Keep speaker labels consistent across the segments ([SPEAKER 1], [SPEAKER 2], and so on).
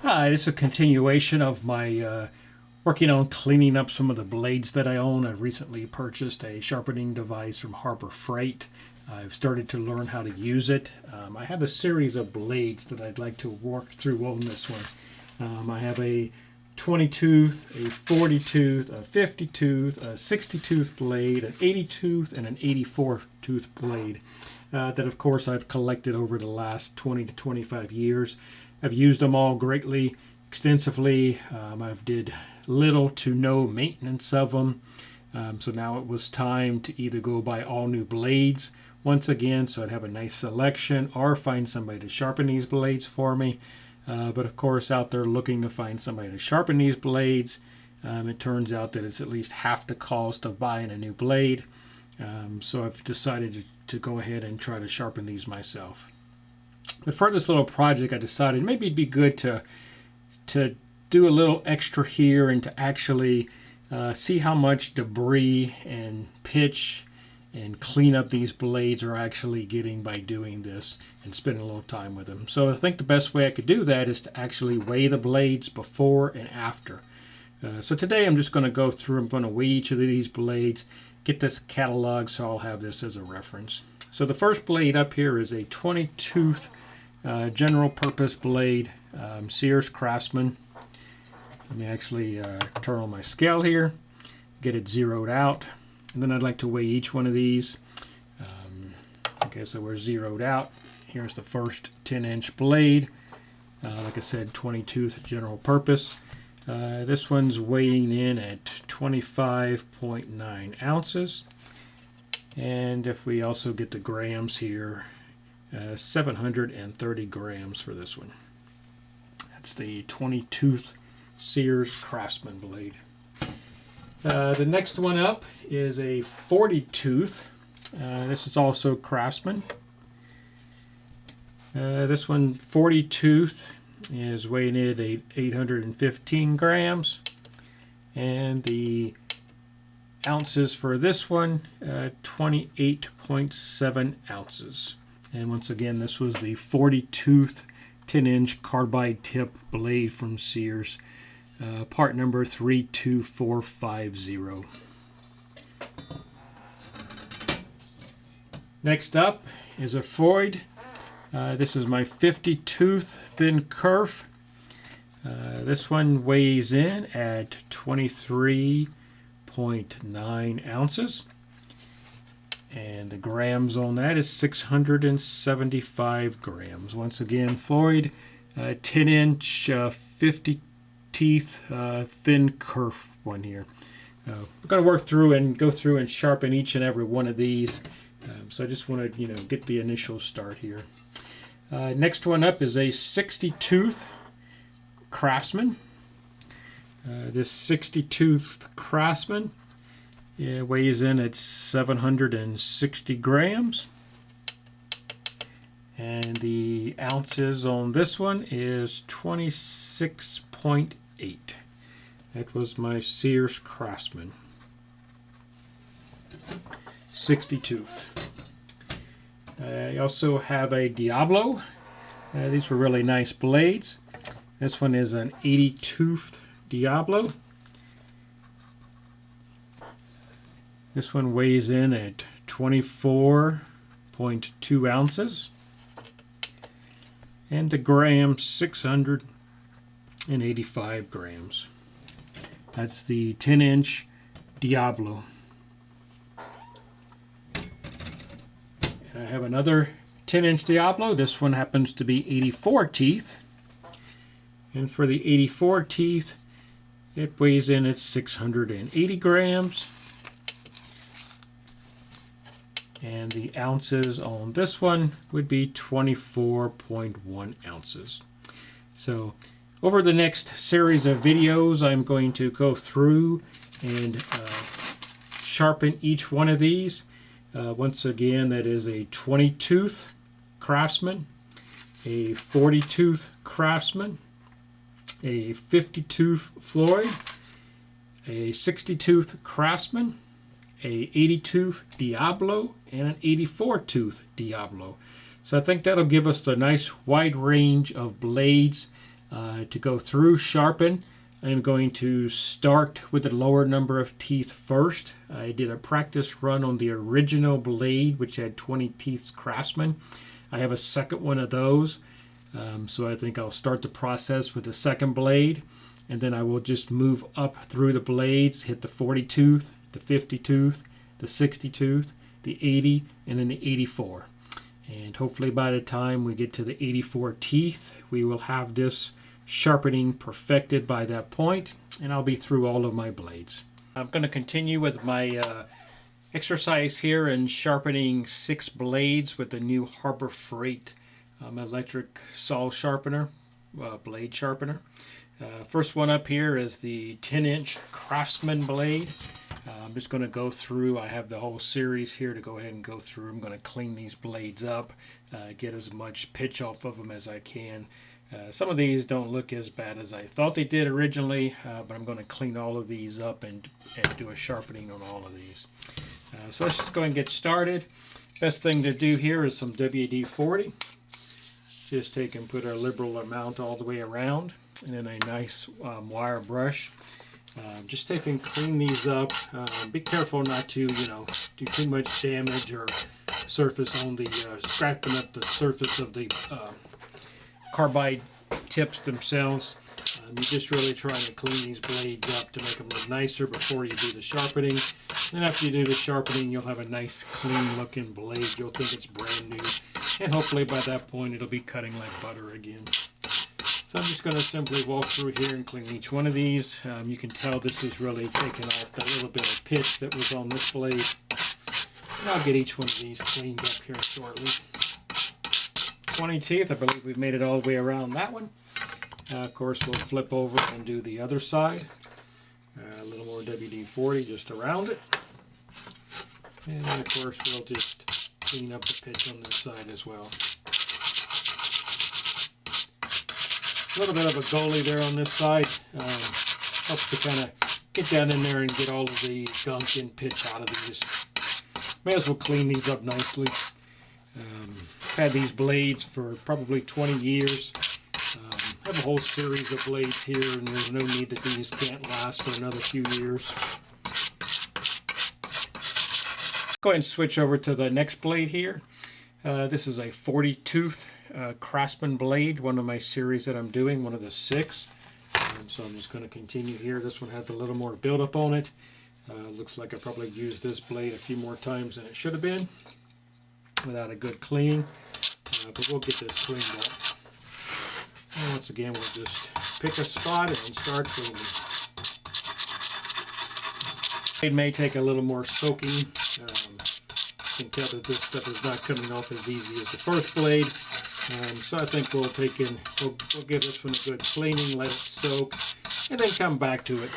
[SPEAKER 1] Hi, this is a continuation of my working on cleaning up some of the blades that I own. I recently purchased a sharpening device from Harbor Freight. I've started to learn how to use it. I have a series of blades that I'd like to work through on this one. I have a 20 tooth, a 40 tooth, a 50 tooth, a 60 tooth blade, an 80 tooth, and an 84 tooth blade that of course I've collected over the last 20 to 25 years. I've used them all greatly, extensively. I've did little to no maintenance of them. So now it was time to either go buy all new blades once again so I'd have a nice selection, or find somebody to sharpen these blades for me. But of course, out there looking to find somebody to sharpen these blades, it turns out that it's at least half the cost of buying a new blade. So I've decided to go ahead and try to sharpen these myself. But for this little project, I decided maybe it'd be good to do a little extra here and to actually see how much debris and pitch and clean up these blades are actually getting by doing this and spending a little time with them. So I think the best way I could do that is to actually weigh the blades before and after. So today I'm just going to go through, I'm going to weigh each of these blades, get this catalog so I'll have this as a reference. So the first blade up here is a 20 tooth general purpose blade, Sears Craftsman. Let me actually turn on my scale here, get it zeroed out, and then I'd like to weigh each one of these. Okay, so we're zeroed out. Here's the first 10-inch blade. Like I said, 20 tooth general purpose. This one's weighing in at 25.9 ounces. And if we also get the grams here, 730 grams for this one. That's the 20 tooth Sears Craftsman blade. The next one up is a 40 tooth. This is also Craftsman. This one, 40 tooth, is weighing in at 815 grams. And the ounces for this one, 28.7 ounces. And once again, this was the 40 tooth 10-inch carbide tip blade from Sears, part number 32450. Next up is a Freud. This is my 50 tooth thin kerf. This one weighs in at 23.9 ounces. And the grams on that is 675 grams. Once again, Floyd, 10-inch, 50 teeth, thin kerf one here. We're going to work through and go through and sharpen each and every one of these. So I just want to, get the initial start here. Next one up is a 60 tooth Craftsman. This 60 tooth Craftsman weighs in at 760 grams. And the ounces on this one is 26.8. That was my Sears Craftsman. 60 tooth. I also have a Diablo. These were really nice blades. This one is an 80 tooth Diablo. This one weighs in at 24.2 ounces. And the gram, 685 grams. That's the 10-inch Diablo. And I have another 10-inch Diablo. This one happens to be 84 teeth. And for the 84 teeth, it weighs in at 680 grams. And the ounces on this one would be 24.1 ounces. So over the next series of videos, I'm going to go through and sharpen each one of these. Once again, that is a 20 tooth Craftsman, a 40 tooth Craftsman, a 50 tooth Floyd, a 60 tooth Craftsman, a 80 tooth Diablo, and an 84 tooth Diablo. So I think that'll give us a nice wide range of blades To go through sharpen, I'm going to start with the lower number of teeth first. I did a practice run on the original blade, which had 20 teeth Craftsman. I have a second one of those, so I think I'll start the process with the second blade, and then I will just move up through the blades, hit the 40 tooth, the 50 tooth, the 60 tooth, the 80, and then the 84. And hopefully by the time we get to the 84 teeth, we will have this sharpening perfected by that point, and I'll be through all of my blades. I'm going to continue with my exercise here in sharpening 6 blades with the new Harbor Freight electric saw sharpener, blade sharpener. First one up here is the 10-inch Craftsman blade. I'm just going to go through. I have the whole series here to go ahead and go through. I'm going to clean these blades up, get as much pitch off of them as I can. Some of these don't look as bad as I thought they did originally, but I'm going to clean all of these up and do a sharpening on all of these. So let's just go and get started. Best thing to do here is some WD-40. Just take and put a liberal amount all the way around, and then a nice wire brush. Just take and clean these up. Be careful not to, do too much damage or surface on the, scraping up the surface of the carbide tips themselves. You're just really trying to clean these blades up to make them look nicer before you do the sharpening. And after you do the sharpening, you'll have a nice clean looking blade. You'll think it's brand new. And hopefully by that point it'll be cutting like butter again. So I'm just going to simply walk through here and clean each one of these. You can tell this is really taking off that little bit of pitch that was on this blade. And I'll get each one of these cleaned up here shortly. 20 teeth, I believe we've made it all the way around that one. Of course, we'll flip over and do the other side. A little more WD-40 just around it. And then, of course, we'll just clean up the pitch on this side as well. A little bit of a goalie there on this side. Helps to kind of get down in there and get all of the gunk and pitch out of these. May as well clean these up nicely. Had these blades for probably 20 years. I have a whole series of blades here, and there's no need that these can't last for another few years. Go ahead and switch over to the next blade here. This is a 40 tooth Craftsman blade, one of my series that I'm doing, one of the 6. So I'm just going to continue here. This one has a little more buildup on it. Looks like I probably used this blade a few more times than it should have been without a good clean. But we'll get this cleaned up. And once again, we'll just pick a spot and start cleaning. It may take a little more soaking. You can tell that this stuff is not coming off as easy as the first blade. So I think we'll give this one a good cleaning, let it soak, and then come back to it.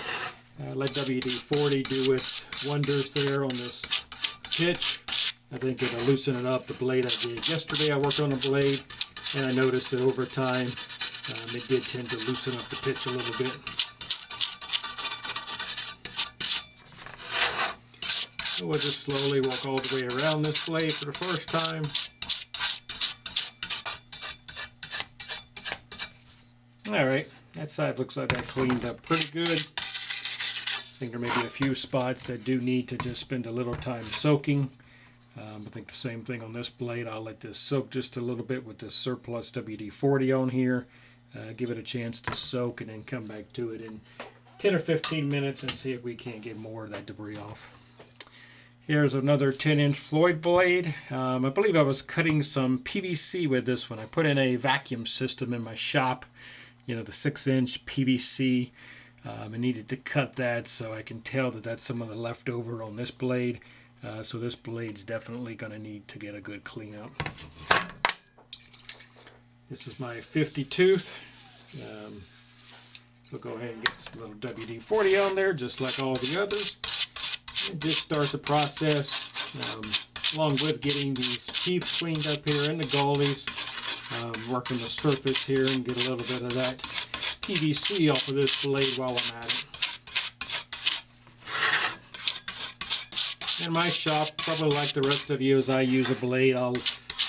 [SPEAKER 1] Let WD-40 do its wonders there on this pitch. I think it'll loosen it up. The blade I did yesterday, I worked on a blade, and I noticed that over time it did tend to loosen up the pitch a little bit. So we'll just slowly walk all the way around this blade for the first time. Alright, that side looks like that cleaned up pretty good. I think there may be a few spots that do need to just spend a little time soaking. I think the same thing on this blade. I'll let this soak just a little bit with this surplus WD-40 on here. Give it a chance to soak and then come back to it in 10 or 15 minutes and see if we can't get more of that debris off. Here's another 10-inch Floyd blade. I believe I was cutting some PVC with this one. I put in a vacuum system in my shop, the 6-inch PVC. I needed to cut that, so I can tell that that's some of the leftover on this blade. So this blade's definitely going to need to get a good cleanup. This is my 50 tooth. We'll go ahead and get some little WD-40 on there, just like all the others. And just start the process, along with getting these teeth cleaned up here and the gullies. Working the surface here and get a little bit of that PVC off of this blade while I'm at it. In my shop, probably like the rest of you, as I use a blade, I'll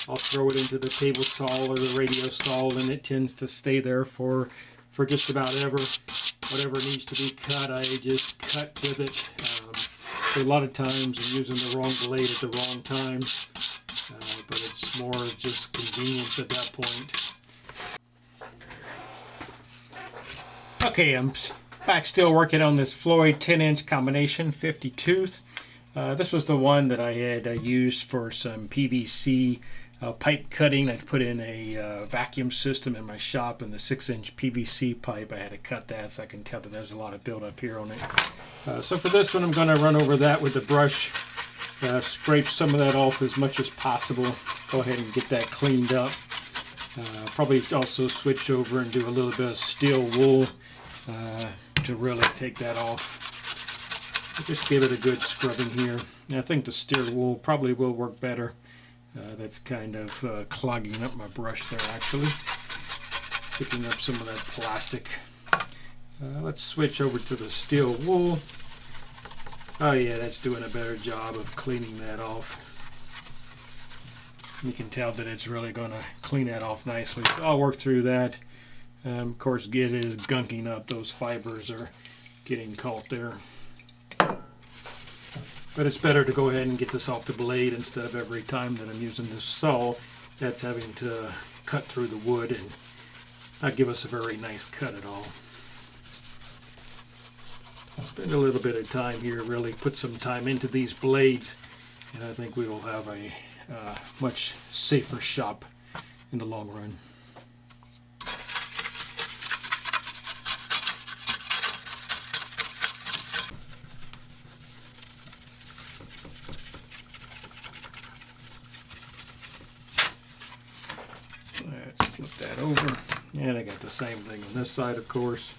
[SPEAKER 1] I'll throw it into the table saw or the radio saw, and it tends to stay there for just about ever. Whatever needs to be cut, I just cut with it. So a lot of times I'm using the wrong blade at the wrong time, but it's more just convenience at that point. Okay, I'm back still working on this Floyd 10-inch combination 50 tooth. This was the one that I had used for some PVC pipe cutting. I put in a vacuum system in my shop, and the 6-inch PVC pipe, I had to cut that, so I can tell that there's a lot of buildup here on it. So for this one, I'm going to run over that with the brush, scrape some of that off as much as possible. Go ahead and get that cleaned up. Probably also switch over and do a little bit of steel wool to really take that off. Just give it a good scrubbing here. And I think the steel wool probably will work better. That's kind of clogging up my brush there, actually. Picking up some of that plastic. Let's switch over to the steel wool. Oh yeah, that's doing a better job of cleaning that off. You can tell that it's really going to clean that off nicely. So I'll work through that. Of course, it is gunking up. Those fibers are getting caught there. But it's better to go ahead and get this off the blade instead of every time that I'm using this saw, that's having to cut through the wood and not give us a very nice cut at all. Spend a little bit of time here, really put some time into these blades, and I think we will have a much safer shop in the long run. Let's flip that over, and I got the same thing on this side, of course.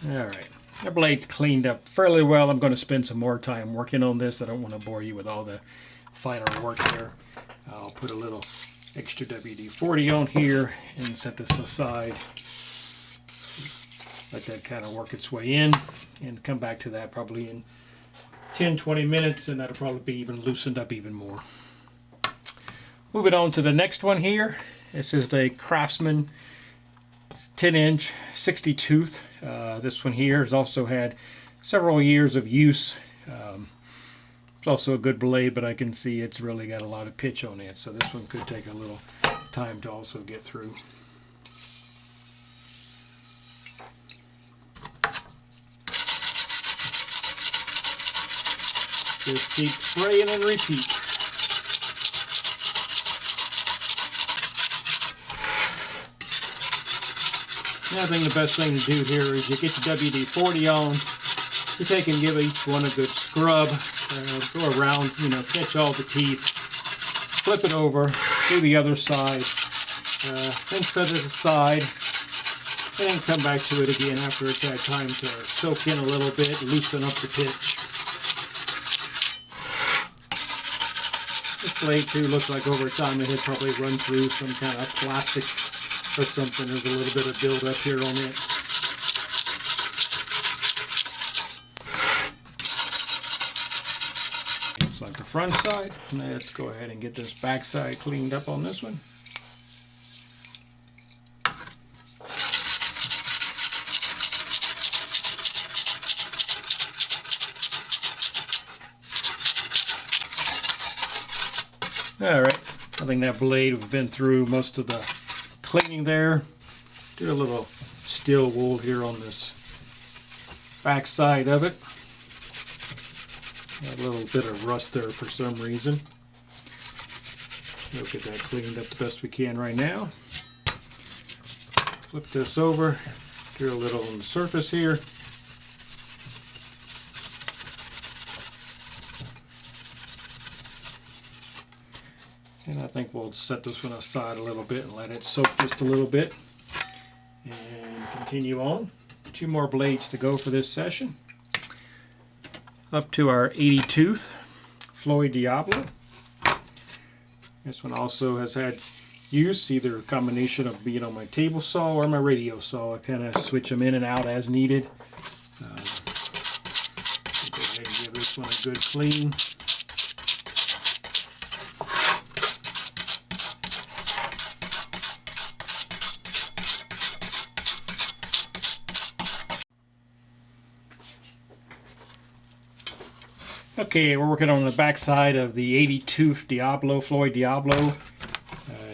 [SPEAKER 1] Alright, the blade's cleaned up fairly well. I'm going to spend some more time working on this. I don't want to bore you with all the finer work there. I'll put a little extra WD-40 on here and set this aside. Let that kind of work its way in, and come back to that probably in 10-20 minutes, and that'll probably be even loosened up even more. Moving on to the next one here. This is the Craftsman 10-inch 60 tooth. This one here has also had several years of use. It's also a good blade, but I can see it's really got a lot of pitch on it, so this one could take a little time to also get through. Just keep spraying and repeat. I think the best thing to do here is you get your WD-40 on, you take and give each one a good scrub, go around, catch all the teeth, flip it over, do the other side, then set it aside, and then come back to it again after it's had time to soak in a little bit, loosen up the pitch. This blade too looks like over time it had probably run through some kind of plastic or something. There's a little bit of buildup here on it. Looks like the front side. Let's go ahead and get this back side cleaned up on this one. Alright, I think that blade, we've been through most of the cleaning there. Do a little steel wool here on this back side of it. Got a little bit of rust there for some reason. We'll get that cleaned up the best we can right now. Flip this over, do a little on the surface here. And I think we'll set this one aside a little bit and let it soak just a little bit. And continue on. 2 more blades to go for this session. Up to our 80 tooth Floyd Diablo. This one also has had use, either a combination of being on my table saw or my radio saw. I kind of switch them in and out as needed. Go ahead and give this one a good clean. Okay, we're working on the back side of the 80 tooth Diablo, Floyd Diablo.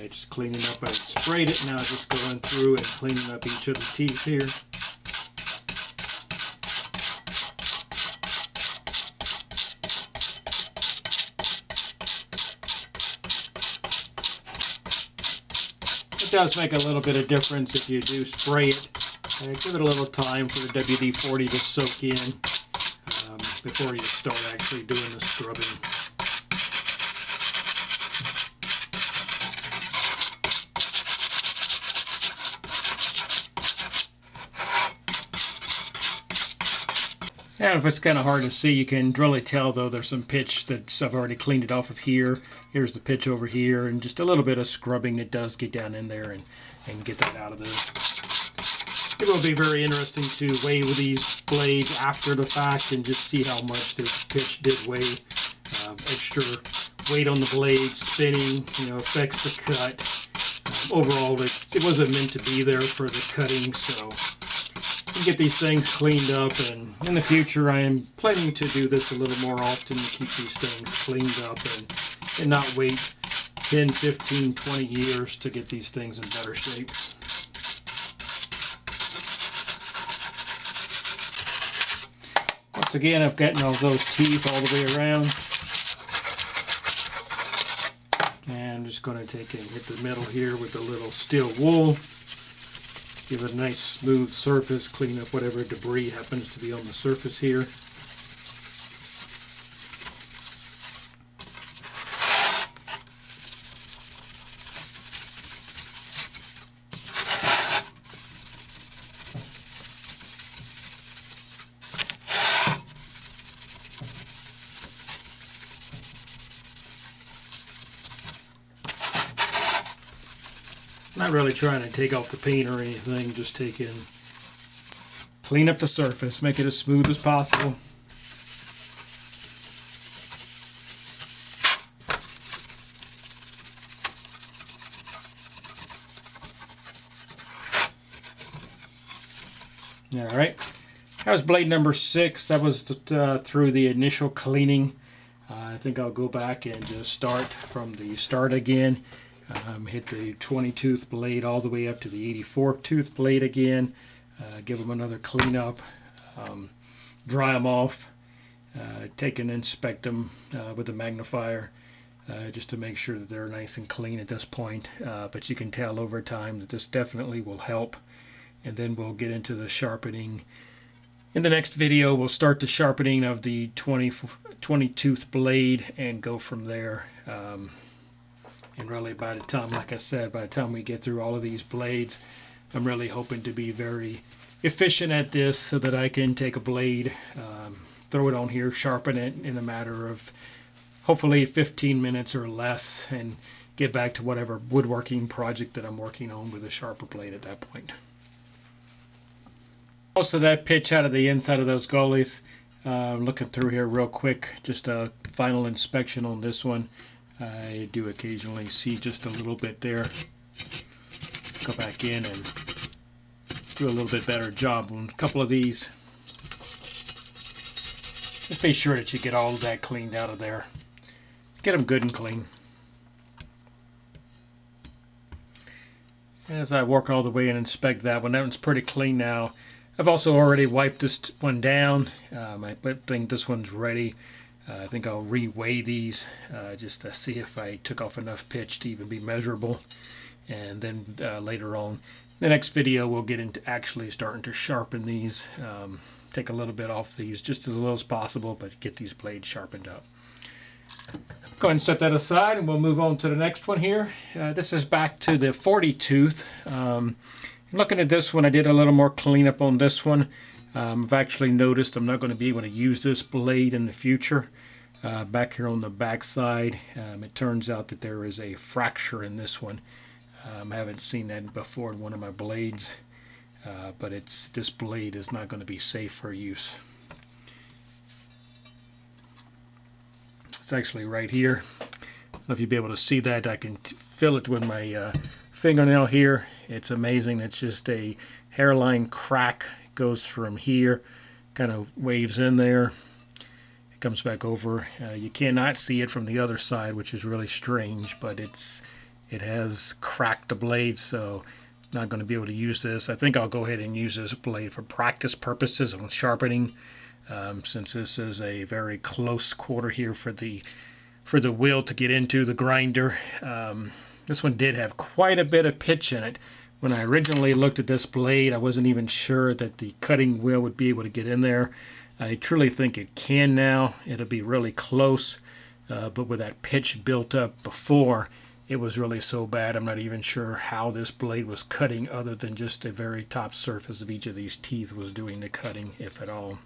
[SPEAKER 1] Just cleaning up. I sprayed it, now just going through and cleaning up each of the teeth here. It does make a little bit of difference if you do spray it. Give it a little time for the WD-40 to soak in before you start actually doing the scrubbing. And if it's kind of hard to see, you can really tell though there's some pitch that I've already cleaned it off of here. Here's the pitch over here, and just a little bit of scrubbing that does get down in there and get that out of there. It will be very interesting to weigh with these blades after the fact and just see how much this pitch did weigh. Extra weight on the blade, spinning, affects the cut. Overall, it wasn't meant to be there for the cutting, so you get these things cleaned up. And in the future, I am planning to do this a little more often to keep these things cleaned up and not wait 10, 15, 20 years to get these things in better shape. Once again, I've gotten all those teeth all the way around. And I'm just going to take and hit the middle here with the little steel wool. Give it a nice smooth surface, clean up whatever debris happens to be on the surface here. Not really trying to take off the paint or anything, just clean up the surface, make it as smooth as possible. Alright, that was blade number 6. That was through the initial cleaning. I think I'll go back and just start from the start again. Hit the 20 tooth blade all the way up to the 84 tooth blade again. Give them another cleanup. Dry them off. Take and inspect them with a magnifier just to make sure that they're nice and clean at this point. But you can tell over time that this definitely will help. And then we'll get into the sharpening. In the next video, we'll start the sharpening of the 20 tooth blade and go from there. And really, by the time, like I said, by the time we get through all of these blades, I'm really hoping to be very efficient at this so that I can take a blade, throw it on here, sharpen it in a matter of hopefully 15 minutes or less, and get back to whatever woodworking project that I'm working on with a sharper blade at that point. Most of that pitch out of the inside of those gullies. Looking through here real quick, just a final inspection on this one. I do occasionally see just a little bit there. Go back in and do a little bit better job on a couple of these. Just be sure that you get all of that cleaned out of there. Get them good and clean. As I work all the way and inspect that one's pretty clean now. I've also already wiped this one down. I think this one's ready. I think I'll re-weigh these just to see if I took off enough pitch to even be measurable. And then later on, the next video, we'll get into actually starting to sharpen these. Take a little bit off these, just as little as possible, but get these blades sharpened up. Go ahead and set that aside, and we'll move on to the next one here. This is back to the 40 tooth. Looking at this one, I did a little more cleanup on this one. I've actually noticed I'm not going to be able to use this blade in the future. Back here on the back side, it turns out that there is a fracture in this one. I haven't seen that before in one of my blades, but this blade is not going to be safe for use. It's actually right here. I don't know if you'll be able to see that. I can feel it with my fingernail here. It's amazing. It's just a hairline crack. It goes from here, kind of waves in there. It comes back over. You cannot see it from the other side, which is really strange, but it has cracked the blade, so I'm not going to be able to use this. I think I'll go ahead and use this blade for practice purposes on sharpening, since this is a very close quarter here for the wheel to get into the grinder. This one did have quite a bit of pitch in it. When I originally looked at this blade, I wasn't even sure that the cutting wheel would be able to get in there. I truly think it can now. It'll be really close, but with that pitch built up before, it was really so bad. I'm not even sure how this blade was cutting, other than just the very top surface of each of these teeth was doing the cutting, if at all.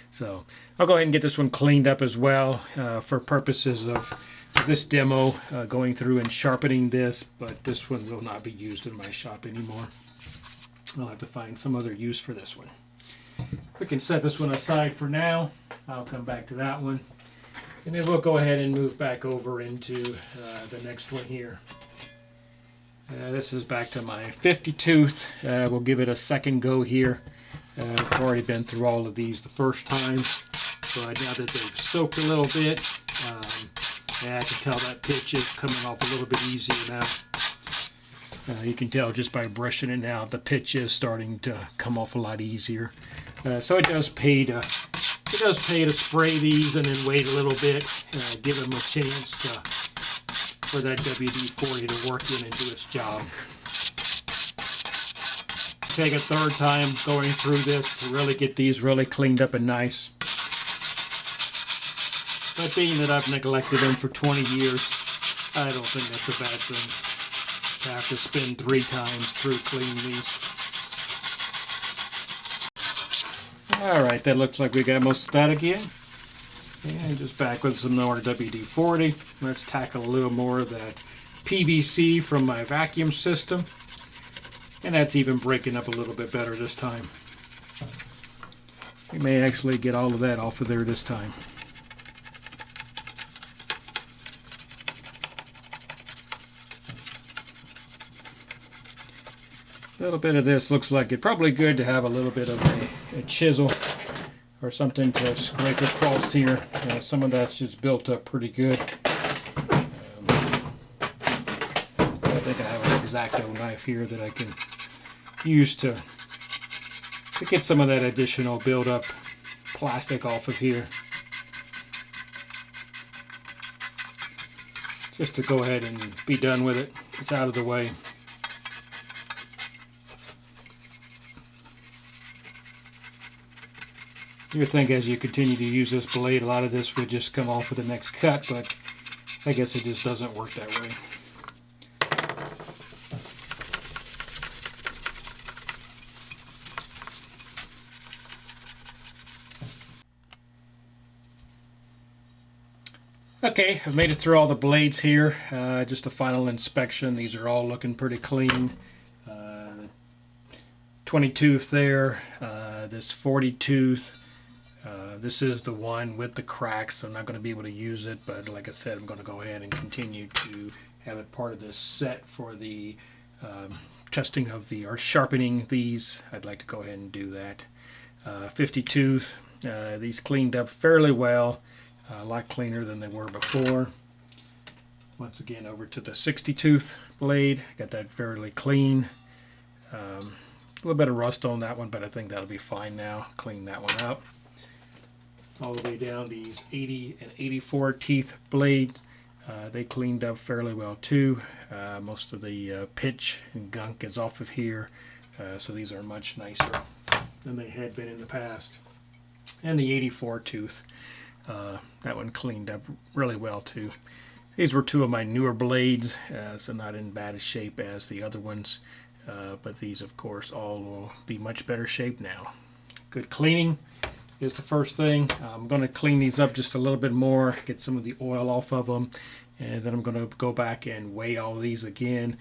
[SPEAKER 1] So I'll go ahead and get this one cleaned up as well, for purposes of this demo, going through and sharpening this, but this one will not be used in my shop anymore. I'll have to find some other use for this one. We can set this one aside for now. I'll come back to that one, and then we'll go ahead and move back over into the next one here. This is back to my 50 tooth. We'll give it a second go here. I've already been through all of these the first time, so now that they've soaked a little bit, I can tell that pitch is coming off a little bit easier now. You can tell just by brushing it now, the pitch is starting to come off a lot easier. So it does pay to spray these and then wait a little bit, give them a chance for that WD-40 to work in and do its job. Take a third time going through this to really get these really cleaned up and nice. But being that I've neglected them for 20 years, I don't think that's a bad thing to have to spend 3 times through cleaning these. Alright, that looks like we got most of that again. And just back with some more WD-40. Let's tackle a little more of that PVC from my vacuum system. And that's even breaking up a little bit better this time. We may actually get all of that off of there this time. A little bit of this looks like it's probably good to have a little bit of a chisel or something to scrape across here. Some of that's just built up pretty good. I think I have an X-Acto knife here that I can use to get some of that additional build-up plastic off of here. Just to go ahead and be done with it. It's out of the way. You would think as you continue to use this blade, a lot of this would just come off with the next cut, but I guess it just doesn't work that way. Okay, I've made it through all the blades here. Just a final inspection. These are all looking pretty clean. 20 tooth there, this 40 tooth. This is the one with the cracks. I'm not going to be able to use it, but like I said, I'm going to go ahead and continue to have it part of this set for the testing of or sharpening these. I'd like to go ahead and do that. 50 tooth, these cleaned up fairly well, a lot cleaner than they were before. Once again, over to the 60 tooth blade, got that fairly clean. A little bit of rust on that one, but I think that'll be fine now. Clean that one out. All the way down these 80 and 84 teeth blades, they cleaned up fairly well too. Most of the pitch and gunk is off of here, so these are much nicer than they had been in the past. And the 84 tooth, that one cleaned up really well too. These were 2 of my newer blades, so not in bad shape as the other ones, but these of course all will be much better shape now. good cleaning is the first thing. I'm going to clean these up just a little bit more, get some of the oil off of them, and then I'm going to go back and weigh all these again.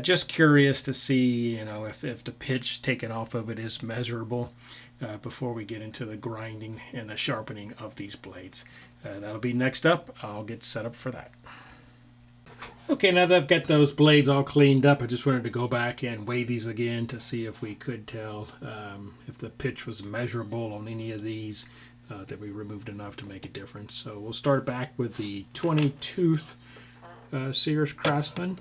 [SPEAKER 1] Just curious to see, if the pitch taken off of it is measurable before we get into the grinding and the sharpening of these blades. That'll be next up. I'll get set up for that. Okay, now that I've got those blades all cleaned up, I just wanted to go back and weigh these again to see if we could tell if the pitch was measurable on any of these that we removed enough to make a difference. So we'll start back with the 20-tooth Sears Craftsman.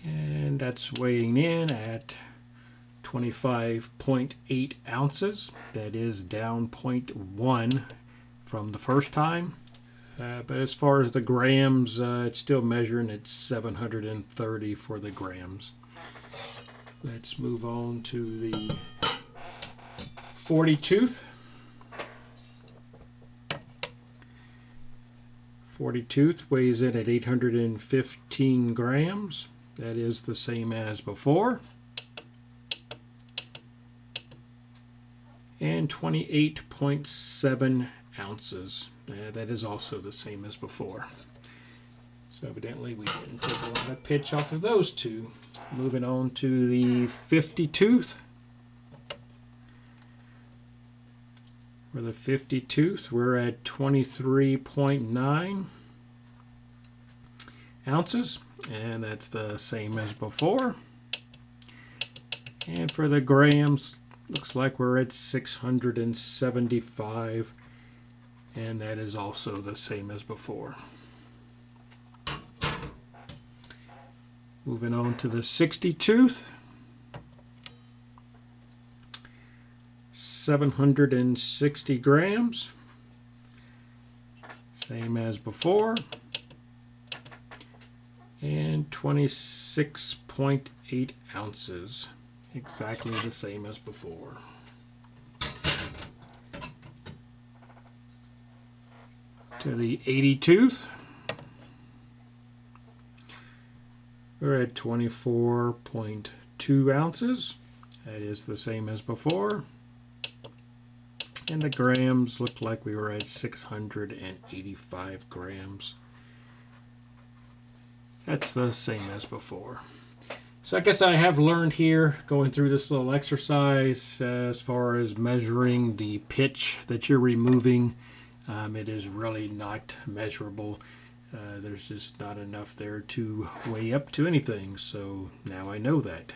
[SPEAKER 1] And that's weighing in at 25.8 ounces. That is down 0.1 from the first time, but as far as the grams, it's still measuring at 730 for the grams. Let's move on to the 40-tooth. 40-tooth weighs in at 815 grams. That is the same as before. And 28.7 ounces. That is also the same as before. So evidently we didn't take a lot of pitch off of those two. Moving on to the 50-tooth. For the 50-tooth, we're at 23.9 ounces, and that's the same as before. And for the grams, looks like we're at 675, and that is also the same as before. Moving on to the 60-tooth. 760 grams. Same as before. And 26.8 ounces. Exactly the same as before. To the 80-tooth. We're at 24.2 ounces. That is the same as before. And the grams looked like we were at 685 grams. That's the same as before. So I guess I have learned here, going through this little exercise, as far as measuring the pitch that you're removing, it is really not measurable. There's just not enough there to weigh up to anything, so now I know that.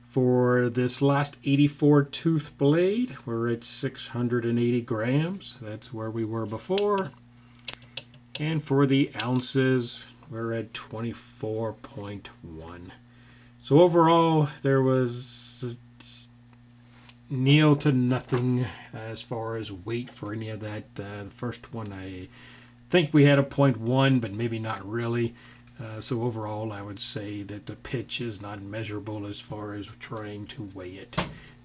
[SPEAKER 1] For this last 84 tooth blade, we're at 680 grams. That's where we were before. And for the ounces, we're at 24.1. So overall, there was nil to nothing as far as weight for any of that. The first one, I think we had a 0.1, but maybe not really. So overall, I would say that the pitch is not measurable as far as trying to weigh it.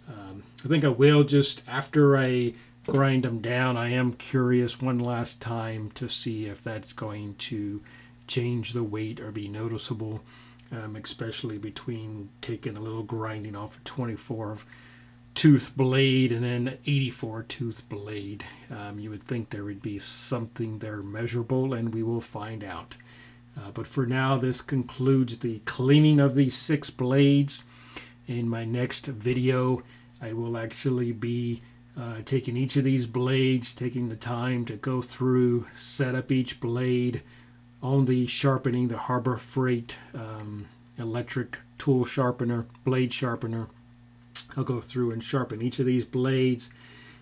[SPEAKER 1] I think I will, just after I grind them down, I am curious one last time to see if that's going to change the weight or be noticeable, especially between taking a little grinding off a 24 tooth blade and then 84 tooth blade. You would think there would be something there measurable, and we will find out. But for now, this concludes the cleaning of these 6 blades. In my next video, I will actually be taking each of these blades, taking the time to go through, set up each blade on the sharpening, the Harbor Freight electric tool sharpener, blade sharpener. I'll go through and sharpen each of these blades,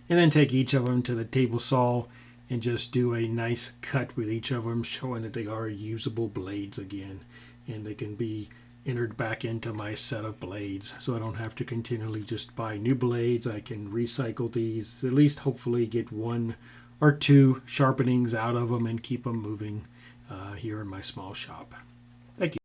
[SPEAKER 1] and then take each of them to the table saw and just do a nice cut with each of them, showing that they are usable blades again, and they can be entered back into my set of blades, so I don't have to continually just buy new blades. I can recycle these, at least hopefully get 1 or 2 sharpenings out of them and keep them moving here in my small shop.